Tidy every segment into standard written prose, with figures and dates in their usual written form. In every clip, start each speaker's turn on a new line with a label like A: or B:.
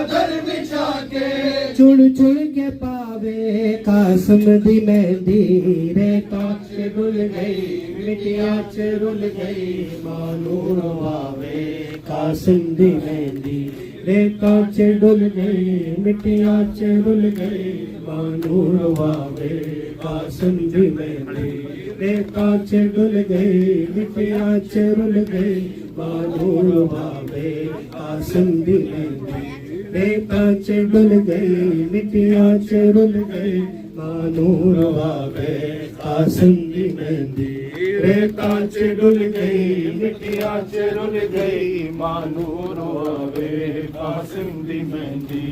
A: चादर बिछा के
B: चुन चुन के पावे कासम दी मेहंदी रेता च डुल गई मिटिया च रुल गई मानूर वावे कासम दी मेहंदी रेता च डुल गई मिटिया च रुल गई मानूर वावे कासम दी मेहंदी रेता च डुल गई मिटिया च रुल गई मानूर वावे कासम दी मेहंदी रेता च डुल गई मिटिया च रुल गई मानूर वावे कासम दी मेहंदी रेता च डुल गई मिटिया च रुल गई मानूर वावे कासम दी मेहंदी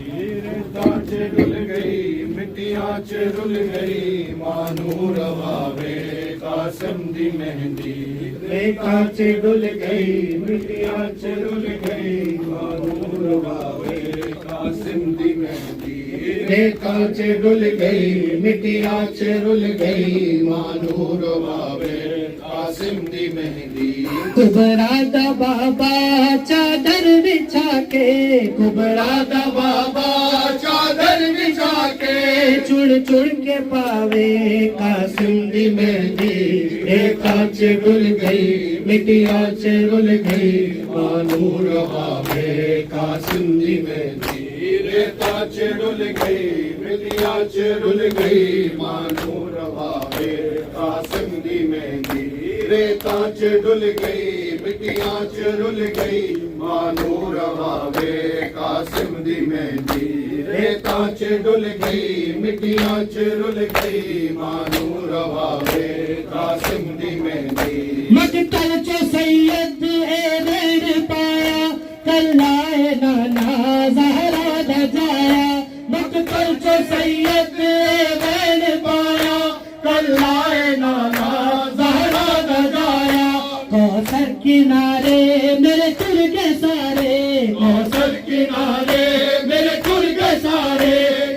B: रेता च डुल गई मिटिया च रुल गई मानूर वावे कासम दी मेहंदी रेता च डुल गई मिटिया च रुल गई मानूर वावे कासिम दी मेहंदी रेता च डुल गई मिटिया च रुल गई मानूर वावे कासिम दी मेहंदी कुबरा दा बाबा चादर बिछा के कुबरा दा बाबा चादर बिछा के चुन चुन के पावे कासिम दी मेहंदी रेता च डुल गई मिटिया च रुल गई मानूर वावे कासिम दी मेहंदी रेता च डुल गई मिटिया च रुल गई मानूर वावे कासिम दी मेहंदी रेता च डुल गई मिटिया च रुल गई मानूर वावे कासिम दी मेहंदी रेता च डुल गई मिटिया च रुल गई मानूर वावे कासिम दी मेहंदी मकतल च सैयद ए रेड़ पाया कल्लाए नाना ज़हरा दजाया मकतल च सैयद रेड़ पाया कल्लाए नाना ज़हरा दजाया कौसर किनारे मेरे चुल के सारे कौसर किनारे मेरे चुल के सारे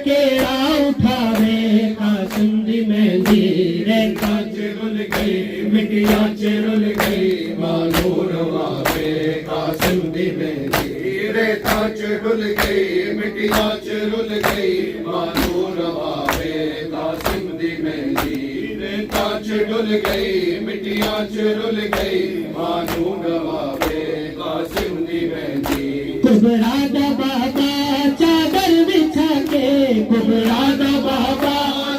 B: केड़ा उठावे कासिम दी मेहंदी रेता च रुल गई मिटिया च रुल गई मानूर वावे कासिम दी मेहंदी रेता च डुल गई मिटिया च रुल गई मानूर वावे कासिम दी मेहंदी रेता च डुल गई मिटिया च रुल गई मानूर वावे कासिम दी मेहंदी कुबरा दा बाबा चादर बिछा के कुबरा दा बाबा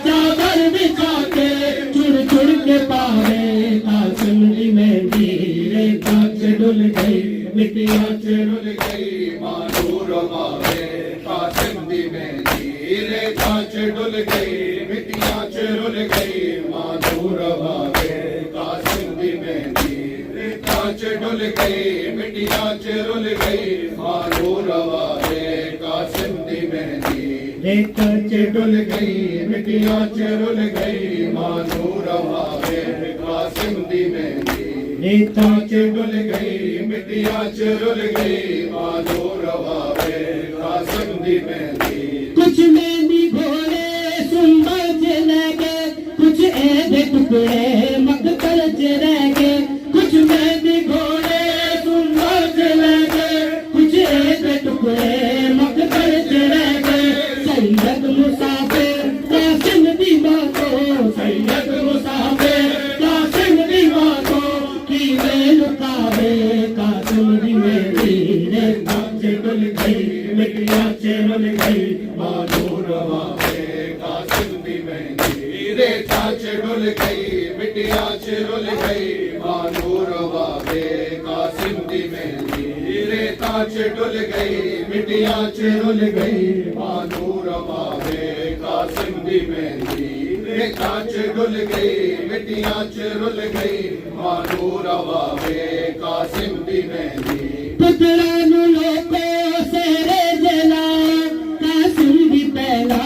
B: चादर बिछा के चुन चुन के पावे कासिम दी मेहंदी रेता च डुल गई मिटिया च रुल गई मानूर वावे कासिम दी मेहंदी रेता च डुल गई मिटिया च रुल गई मानूर वावे कासिम दी मेहंदी रेता च डुल गई मिटिया च रुल गई मानूर वावे कासिम दी मेहंदी रेता च डुल गई मिटिया च रुल गई मानूर वावे कासिम दी मेहंदी रेता च डुल गई मिटिया च रुल गई मानूर वावे कासिम दी मेहंदी कुछ मेहंदी घोड़े सुंदर च रह गए कुछ ऐसे टुकड़े मकतल च रह गए कुछ मेहंदी घोड़े सुंदर च रह गए कुछ ऐसे टुकड़े मकतल च रह गए सैयद मुसाफिर कासिम दी बातों सैयद मुसाफिर कासिम दी बातों की वे लुकावे कासिम दी मेहंदी रेता च डुल गई मिटिया च रुल गई मानूर वावे कासिम दी मेहंदी रेता च डुल गई मिटिया च रुल गई मानूर वावे कासिम दी मेहंदी रेता च डुल गई मिटिया च रुल गई मानूर वावे कासिम दी मेहंदी रेता च डुल गई मिटिया च रुल गई मानूर वावे कासिम दी मेहंदी पुतरा नु लोको सेरे जलाओ कासिम दी पहला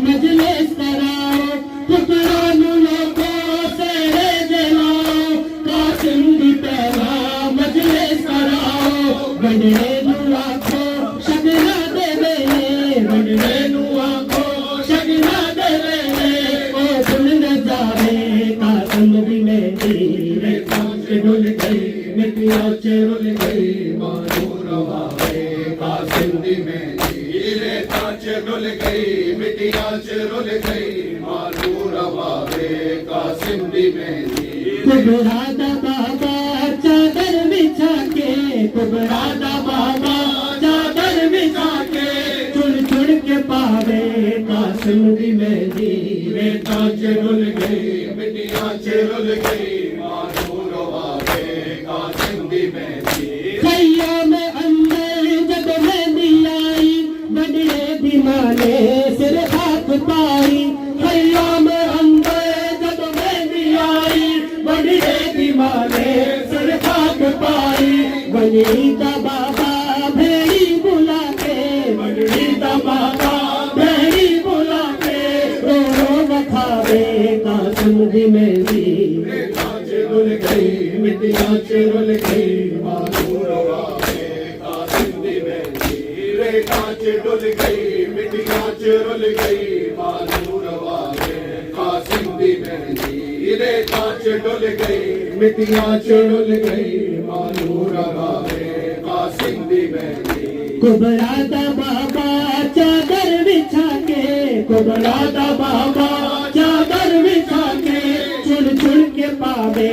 B: मजलिस कराओ पुतरा नु लोको सेरे जलाओ कासिम दी पहला मजलिस कराओ बड़े नु आखो शगना दे वेले बड़े नु आखो शगना दे वेले ओ सुन न जावे कासिम दी मेहंदी रेता च डुल गई मिटिया च रुल गई मानूर वावे कासिम दी मेहंदी
A: च डुल गई मिट्टियां च रुल गई मानू रवावे कासिम दी मेहंदी
B: कुबरा दा बाबा चादर बिछा के कुबरा दा बाबा चादर बिछा के चुन चुन के पावे कासिम दी मेहंदी
A: रेता च डुल गई मिट्टियां च रुल गई मानू रवावे कासिम दी मेहंदी
B: खैया में अंदर जब मेहंदी आई बड़े दीवाने सिर हाथ पाई खैया में अंदर जब मेहंदी आई बड़े दीवाने सिर हाथ पाई बड़ी का बाबा भेड़ी बुला के बड़ी का बाबा भेड़ी बुला के रो बखावे कासिम दी मेहंदी
A: रेता च डुल गई मिट्टियां च रुल गई मानू रवावे कासिम दी मेहंदी रेता च डुल गई मिट्टियां च रुल गई मानू रवावे कासिम दी मेहंदी रेता च डुल गई मिट्टियां च रुल गई मानू रवावे कासिम दी मेहंदी
B: कुबरा दा बाबा चादर बिछा के कुबरा दा बाबा चादर बिछा के चुन चुन के पावे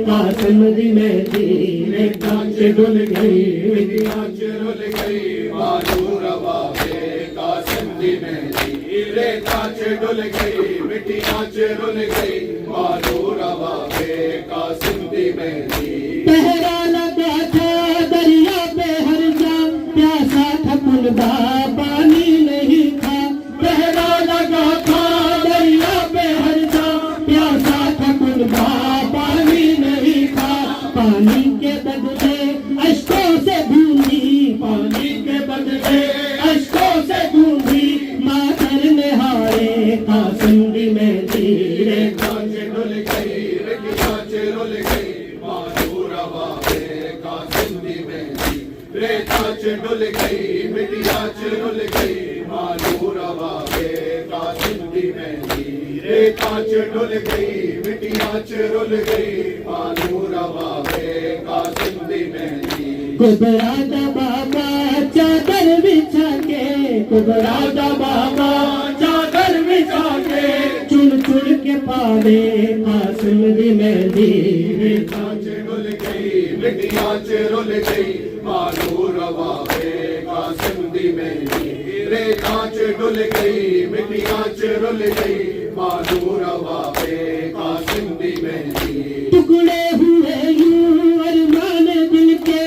B: कासिम दी मेहंदी रेता च डुल गई
A: मिट्टियां च रुल गई मानू रवावे कासिम दी मेहंदी रेता च डुल गई मिट्टियां च रुल गई मानू रवावे कासिम दी मेहंदी
B: पहरा लगा था दरिया पे हर जा प्यासा था कुलबा पानी नहीं था पहरा लगा था दरिया पे हर जा प्यासा था कुलबा पानी नहीं था पानी के बदले अश्कों से बूंदी पानी के बदले अश्कों से बूंदी मातर निहारे कासिम दी मेहंदी
A: रेता च डुल गई मिट्टियां च रुल गई मानू रवावे कासिम दी मेहंदी रेता च डुल गई मिट्टियां च रुल गई मानू रवावे कासिम दी मेहंदी रेता च डुल गई मिट्टियां च रुल गई मानू रवावे कासिम दी मेहंदी
B: कुबरा दा बाबा चादर बिछा के कुबरा दा बाबा चादर बिछा के चुन चुन के पावे कासिम दी मेहंदी
A: रेता च डुल गई मिट्टियां च रुल गई मानू रवावे कासिम दी मेहंदी रेता च डुल गई मिट्टियां च रुल गई मानू रवावे कासिम दी मेहंदी
B: टुकड़े हुए यूं अरमान दिल के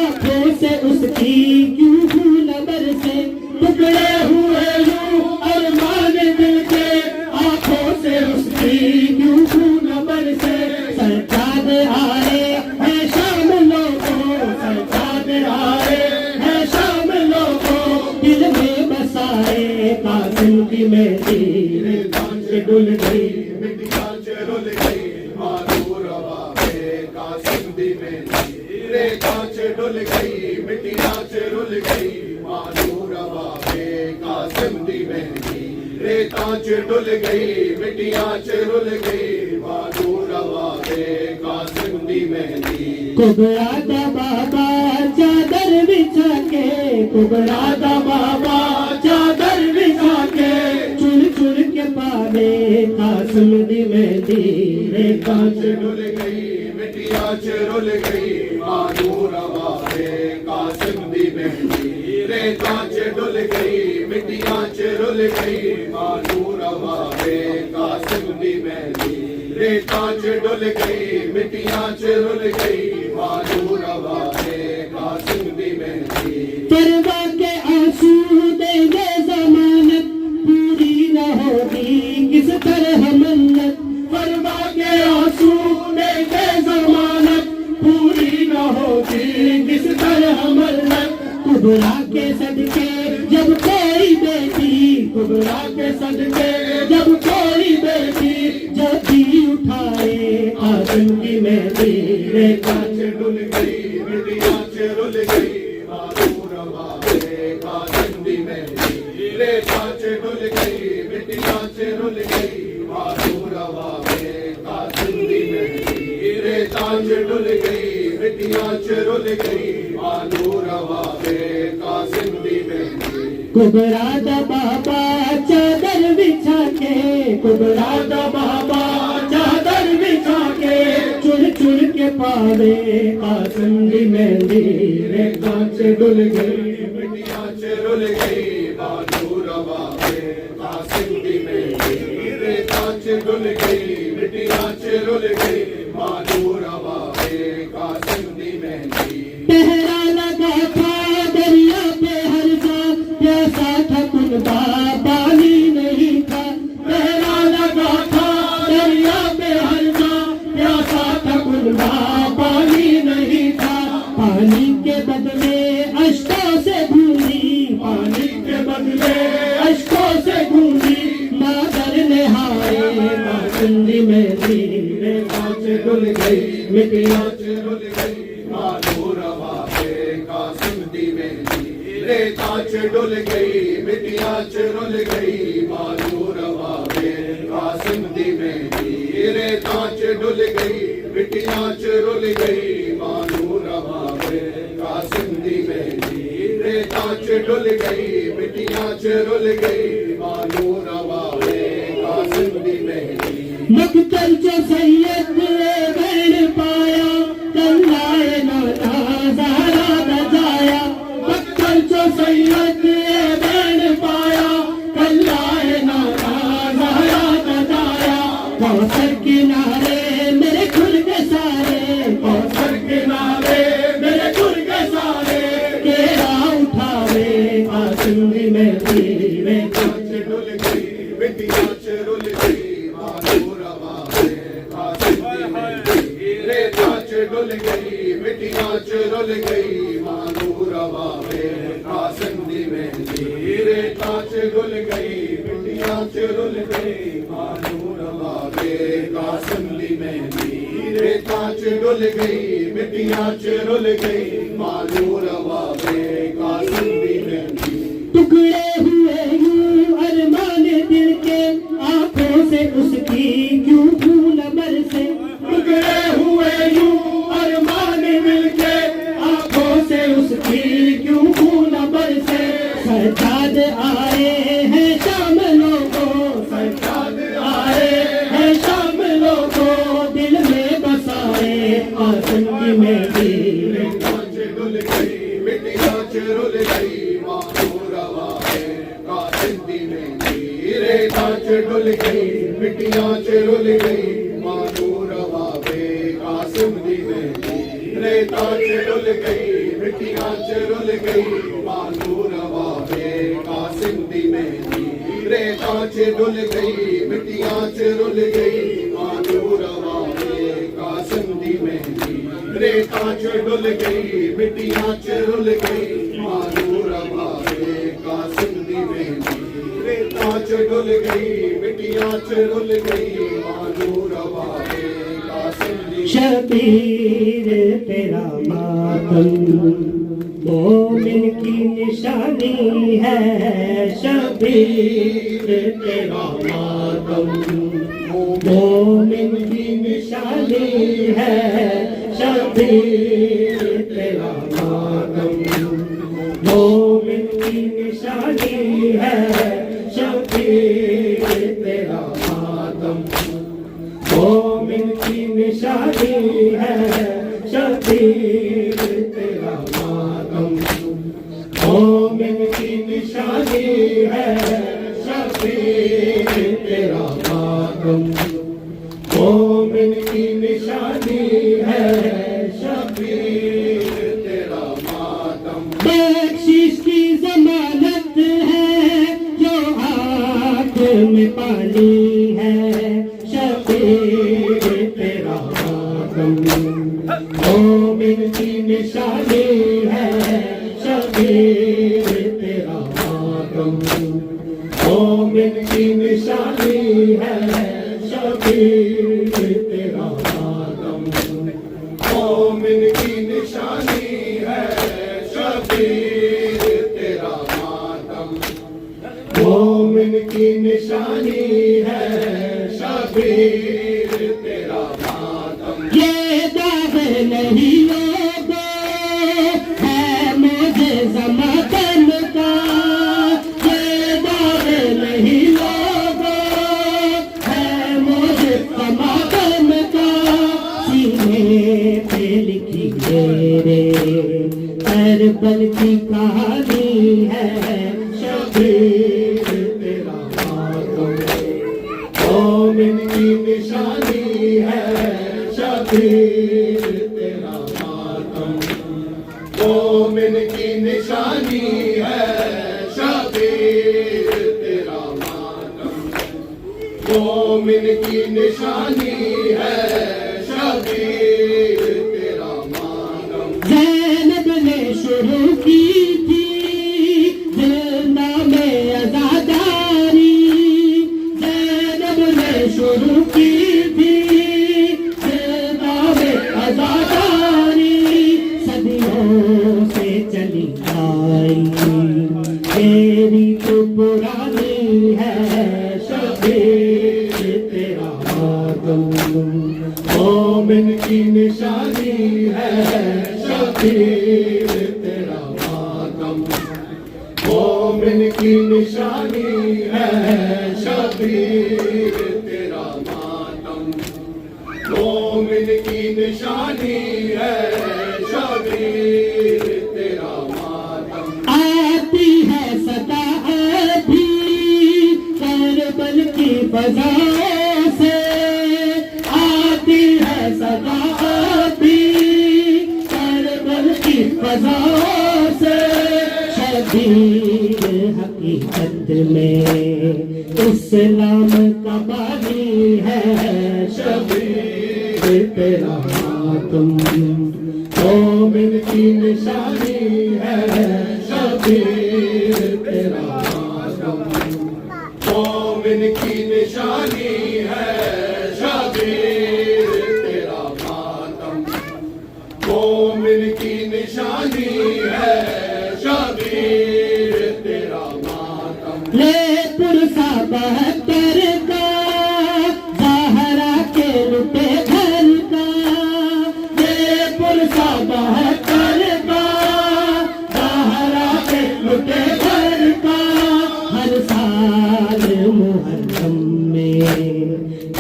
B: आंखों से उसकी क्यों फूल बरसे टुकड़े हुए यूं अरमान दिल के आंखों से उसकी क्यों फूल बरसे सरकार आए है शाम लोगों सरकार आए है शाम लोगों दिल में बसाए कासिम की मेहंदी
A: रेता च डुल गई मिट्टियां च रुल गई मानू रवावे कासिम दी मेहंदी रेता च डुल गई मिट्टियां च रुल गई मानू रवावे कासिम दी मेहंदी रेता च डुल गई मिट्टियां च रुल गई मानू रवावे कासिम दी मेहंदी
B: कुबरा दा बाबा चादर बिछा के कुबरा दा बाबा चादर बिछा के चुन चुन के पावे कासिम दी मेहंदी रेता
A: च डुल गई मिट्टियां च रुल गई मानू रवावे कासिम दी मेहंदी रेता च डुल गई मिट्टियां च रुल गई मानू रवावे कासिम दी मेहंदी रेता च डुल गई मिट्टियां च रुल गई मानू रवावे कासिम दी मेहंदी
B: परवा के आंसू देंगे जमानत पूरी न होगी किस तरह मन्नत परवा के आंसू देंगे जमानत पूरी न होगी किस तरह मन्नत कुबरा के सदके जब कोई बेटी कुबरा के सदके जब कोई बेटी जब भी उठाए कासिम की मेहंदी रेता
A: च डुल गई मिट्टियां च रुल गई मानू रवावे कासिम दी मेहंदी रेता च डुल गई मिट्टियां च रुल गई मानू रवावे कासिम दी मेहंदी रेता च डुल गई मिट्टियां च रुल गई मानू रवावे कासिम दी मेहंदी
B: कुबरा दा बाबा चादर बिछा के, कुबरा दा बाबा चादर बिछा के, चुन चुन के पावे कासिम दी मेहंदी रे कांच डुल गई,
A: मिट्टियां च रुल गई बानू रवा वे कासिम दी मेहंदी रे कांच डुल गई, मिट्टियां च रुल गई बानू रवा वे कासिम दी मेहंदी।
B: पहरा लगा था दरिया पे हर सा, प्यासा था कुनबा पानी नहीं था, पहरा लगा था दरिया पे हर सा, प्यासा था कुनबा पानी नहीं था, पानी के बदले अश्कों से गूंजी, पानी के बदले अश्कों से गूंजी, मादर ने हाय कासिम दी मेहंदी रे कांच डुल गई, मिट्टियां
A: च रुल गई बानू रवा वे कासिम दी मेहंदी रे कांच डुल गई, मिट्टियां च रुल गई बानू रवा वे कासिम दी मेहंदी रे कांच डुल गई, मिट्टियां च रुल गई बानू रवा वे कासिम दी मेहंदी रे कांच डुल गई, मिट्टियां च रुल गई बानू रवा वे कासिम दी मेहंदी।
B: मकतल जो सैयद बैन पाया, कल्लाए नाना ज़हरा बजाया, मकतल जो सैयद बैन पाया, कल्लाए नाना ज़हरा बजाया, कौसर किनारे मेरे खुल के सारे, कौसर किनारे मेरे खुल के सारे, केरा उठावे कासिम दी मेहंदी रे
A: कांच डुल गई मिट्टियां च रुल गई बानू रवा वे कासिम दी मेहंदी रे कांच डुल गई, मिट्टियां च रुल गई बानू रवा वे कासिम दी मेहंदी रे कांच डुल गई, मिट्टियां च रुल गई बानू रवा वे कासिम दी मेहंदी रे कांच डुल गई, मिट्टियां च रुल गई बानू रवा वे कासिम दी मेहंदी।
B: टुकड़े हुए यूं अरमान दिल के, आंखों से उसकी क्यों खून बरसे, टुकड़े हुए यूं अरमान दिल के, आंखों से उसकी क्यों खून बरसे, सज्जाद आए हैं शाम लोगों, सज्जाद आए हैं शाम लोगों, दिल में बसाए कासिम दी मेहंदी रे
A: कांच डुल गई मिट्टियां च रुल गई बानू रवा वे कासिम दी मेहंदी रे कांच डुल गई, मिट्टियां च रुल गई बानू रवा वे कासिम दी मेहंदी रे कांच डुल गई, मिट्टियां च रुल गई बानू रवा वे कासिम दी मेहंदी रे कांच डुल गई, मिट्टियां च रुल गई बानू रवा वे कासिम दी मेहंदी रे कांच डुल गई, मिट्टियां च रुल गई बानू रवा वे कासिम दी मेहंदी रे कांच डुल गई, मिट्टियां च रुल गई बानू रवा वे कासिम दी।
B: शबीर तेरा मातम मोमिन की निशानी है, शबीर तेरा मातम मोमिन की निशानी है, शबीर तेरा मातम मोमिन की निशानी है, शबीर तेरा मातम मोमिन की निशानी है, शबीर तेरा मातम मोमिन की निशानी है, शबीर तेरा मातम मोमिन की निशानी है, शबीर
A: तेरा मातम
B: बख्शिश की जमानत है जो आँख में पानी है, शबीर तेरा मातम मोमिन की निशानी है, शबीर तेरा मातम मोमिन की निशानी है, शबीर तेरा मातम
A: मोमिन की निशानी है, शबीर तेरा मातम
B: मोमिन की निशानी है, शबीर
A: तेरा मातम
B: ये दावे नहीं लोगों है मुझे ज़मातन का, मोमिन की कहानी है शबीर तेरा मातम,
A: मोमिन की निशानी है शबीर तेरा मातम, मोमिन की निशानी है शबीर तेरा मातम, मोमिन की निशानी है शबीर तेरा मातम।
B: ज़ैनब ने शुरू की थी जिंदा में अज़ादारी, ज़ैनब ने शुरू की थी जिंदा में अज़ादारी, सदियों से चली आई तेरी तो पुरानी है शबीर तेरा मातम,
A: मोमिन की निशानी है शबीर तेरा मातम, मोमिन की निशानी है शबीर तेरा मातम, मोमिन की निशानी है शबीर तेरा मातम।
B: आती है सदा भी करबल की फजाओं से, आती है सदा भी करबल की फजाओं से, शबीर हकीकत में इस्लाम का बानी है
A: शबीर
B: तेरा मातम,
A: मोमिन की निशानी है शबीर तेरा मातम, मोमिन की निशानी है शबीर तेरा मातम, मोमिन की निशानी है शबीर तेरा मातम।
B: ले पुरसा बहत्तर का ज़हरा के लुटे घर का, ले पुरसा बहत्तर का ज़हरा के लुटे घर का, हर साल मुहर्रम में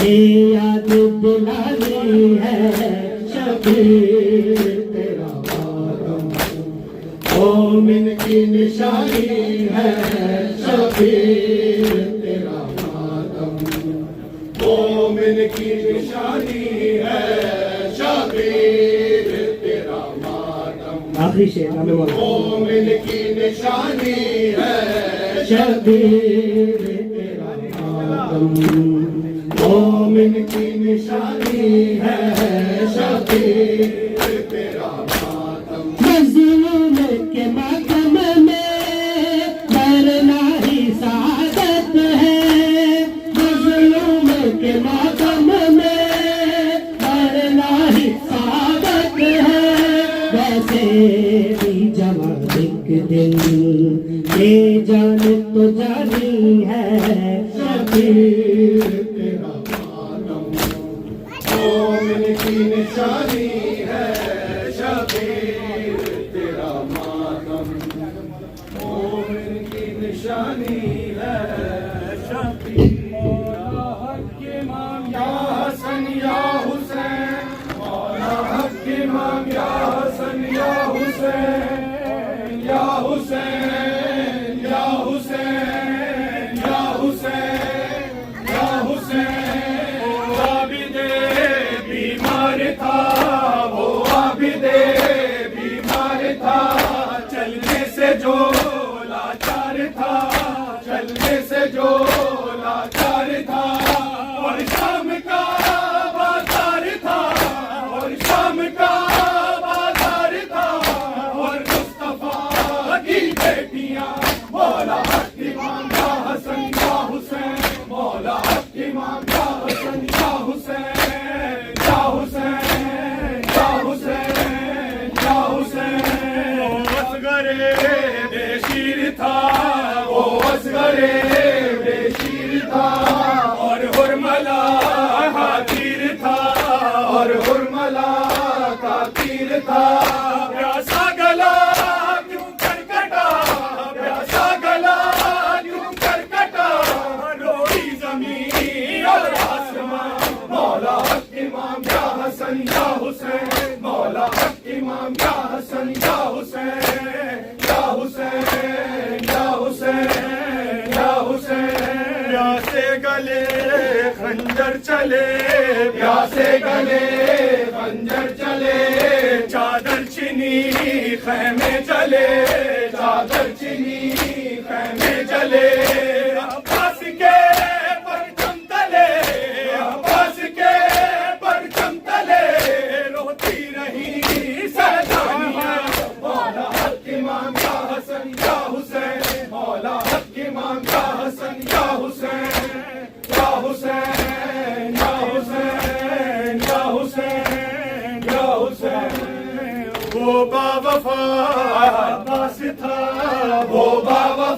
B: ये याद दिलानी है शबीर तेरा मातम,
A: मोमिन की निशानी है शबीर तेरा मातम, मोमिन की निशानी है शबीर तेरा मातम,
B: आखिरी शेर हमें बोलो।
A: मोमिन की निशानी है
B: शबीर तेरा मातम,
A: मोमिन की निशानी है शबीर तेरा मातम,
B: मज़लूम के मातम में मरना ही सआदत है, मज़लूम के मातम में मरना ही सआदत है, वैसे भी जवान एक दिन ये जान तो जानी है शबीर
A: तेरा मातम, मोमिन की निशानी है शबीर तेरा मातम, मोमिन की निशानी है शबीर। मौला हक इमाम या हसन या हुसैन, मौला हक इमाम या हसन या हुसैन, या हुसैन या हुसैन या हुसैन या हुसैन। वो आबिदे बीमार था, वो आबिदे बीमार था, चलने से जो लाचार था, चलने से जो लाचार था, और शाम का बाजार था, और शाम का बाजार था, और मुस्तफा की बेटियां मौला हक इमाम या हसन या हुसैन, मौला हक इमाम या हसन या हुसैन, या हुसैन या हुसैन या हुसैन। वो असगरे बेशीर था, वो असगरे बेशीर था, और हुरमला का तीर था, और हुरमला का तीर था। प्यासा गला क्यों करकटा, प्यासा गला क्यों करकटा, रोई जमीन और आसमां, मौला हक इमाम या हसन या हुसैन, मौला हक इमाम या हसन या हुसैन। हुसैन या हुसैन या हुसैन। प्यासे गले खंजर चले, प्यासे गले खंजर चले, चादर चिनी खैमे चले, चादर चिनी खैमे चले। अब्बास के परचम तले, अब्बास के परचम तले रोती रही सैलानियां। मौला हक इमाम या हसन या हुसैन, मौला हक इमाम या हसन या हुसैन या हुसैन या हुसैन या हुसैन या हुसैन। वो बावफा अब्बास था, वो बावफा